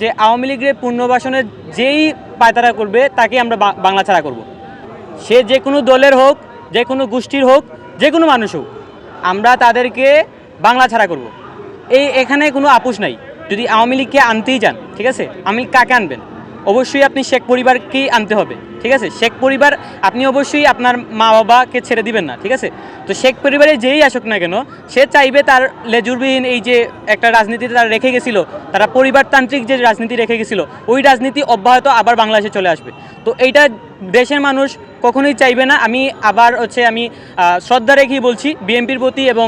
যে আওয়ামী লীগের পুনর্বাসনের যেই পায়তারা করবে তাকে আমরা বাংলা ছাড়া করব। সে যে কোনো দলের হোক, যে কোনো গোষ্ঠীর হোক, যে কোনো মানুষ হোক, আমরা তাদেরকে বাংলা ছাড়া করব। এখানে কোনো আপোষ নাই। যদি আওয়ামী লীগকে আনতেই চান, ঠিক আছে, আওয়ামী লীগ কাকে আনবেন? অবশ্যই আপনি শেখ পরিবারকেই আনতে হবে, ঠিক আছে। শেখ পরিবার আপনি অবশ্যই আপনার মা বাবাকে ছেড়ে দিবেন না, ঠিক আছে। তো শেখ পরিবারে যেই আসুক না কেন, সে চাইবে তার লেজুরবিহীন এই যে একটা রাজনীতিতে তারা রেখে গেছিল, তারা পরিবারতান্ত্রিক যে রাজনীতি রেখে গেছিল, ওই রাজনীতি অব্যাহত আবার বাংলাদেশে চলে আসবে। তো এইটা দেশের মানুষ কখনোই চাইবে না। আমি আবার আমি শ্রদ্ধা রেখেই বলছি বিএনপির প্রতি, এবং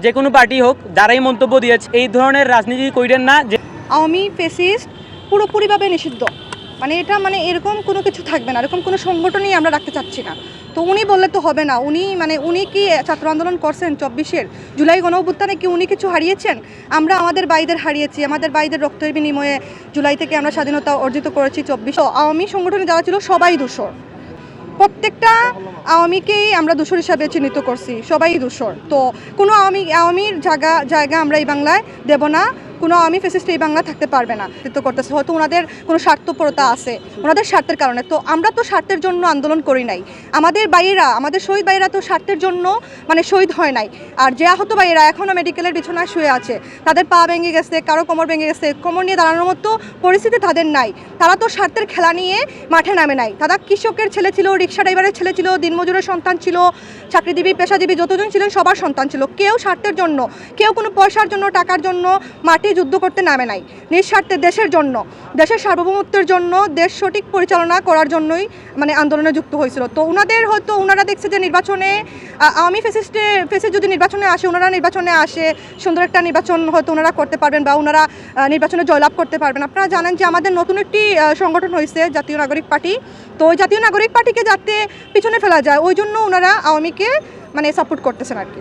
যে কোনো পার্টি হোক যারাই মন্তব্য দিয়েছে, এই ধরনের রাজনীতি কইরেন না যে আওয়ামী ফ্যাসিস্ট পুরোপুরিভাবে নিষিদ্ধ। মানে এটা এরকম কোনো কিছু থাকবে না, এরকম কোনো সংগঠনই আমরা রাখতে চাচ্ছি না। তো উনি বললে তো হবে না। উনি কি ছাত্র আন্দোলন করছেন 24-এর জুলাই গণঅভ্যুত্থানে? কি উনি কিছু হারিয়েছেন? আমরা আমাদের ভাইদের হারিয়েছি, আমাদের ভাইদের রক্তের বিনিময়ে জুলাই থেকে আমরা স্বাধীনতা অর্জিত করেছি 24। আওয়ামী সংগঠনে যারা ছিল সবাই দোষর, প্রত্যেকটা আওয়ামীকেই আমরা দোষর হিসাবে চিহ্নিত করছি, সবাই দোষর। তো কোনো আওয়ামীর জায়গা আমরা এই বাংলায় দেব না। কোনো আওয়ামী ফ্যাসিস্ট এই বাংলা থাকতে পারবে না। তো করতেছে হয়তো ওনাদের কোনো স্বার্থপরতা আছে, ওনাদের স্বার্থের কারণে। তো আমরা তো স্বার্থের জন্য আন্দোলন করি নাই। আমাদের ভাইয়েরা, আমাদের শহীদ ভাইয়েরা তো স্বার্থের জন্য শহীদ হয় নাই। আর যে আহত ভাইয়েরা এখনও মেডিকেলের বিছানায় শুয়ে আছে, তাদের পা ভেঙে গেছে, কারো কোমর ভেঙে গেছে, কোমর নিয়ে দাঁড়ানোর মতো পরিস্থিতি তাদের নাই। তারা তো স্বার্থের খেলা নিয়ে মাঠে নামে নাই। তারা কৃষকের ছেলে ছিল, রিক্সা ড্রাইভারের ছেলে ছিল, দিনমজুরের সন্তান ছিল, চাকরিজীবী পেশাজীবী যতজন ছিলেন সবার সন্তান ছিল। কেউ স্বার্থের জন্য, কেউ কোনো পয়সার জন্য, টাকার জন্য মাঠে যুদ্ধ করতে নামে নাই। নিঃস্বার্থে দেশের জন্য, দেশের সার্বভৌমত্বের জন্য, দেশ সঠিক পরিচালনা করার জন্যই আন্দোলনে যুক্ত হয়েছিল। তো ওনারা দেখছে যে নির্বাচনে আওয়ামী ফ্যাসিস্ট যদি নির্বাচনে আসে, ওনারা নির্বাচনে আসে, সুন্দর একটা নির্বাচন হয়তো ওনারা করতে পারবেন বা ওনারা নির্বাচনে জয়লাভ করতে পারবেন। আপনারা জানেন যে আমাদের নতুন একটি সংগঠন হয়েছে জাতীয় নাগরিক পার্টি। তো ওই জাতীয় নাগরিক পার্টিকে যাতে পিছনে ফেলা যায়, ওই জন্য ওনারা আওয়ামীকে সাপোর্ট করতেছেন আর কি।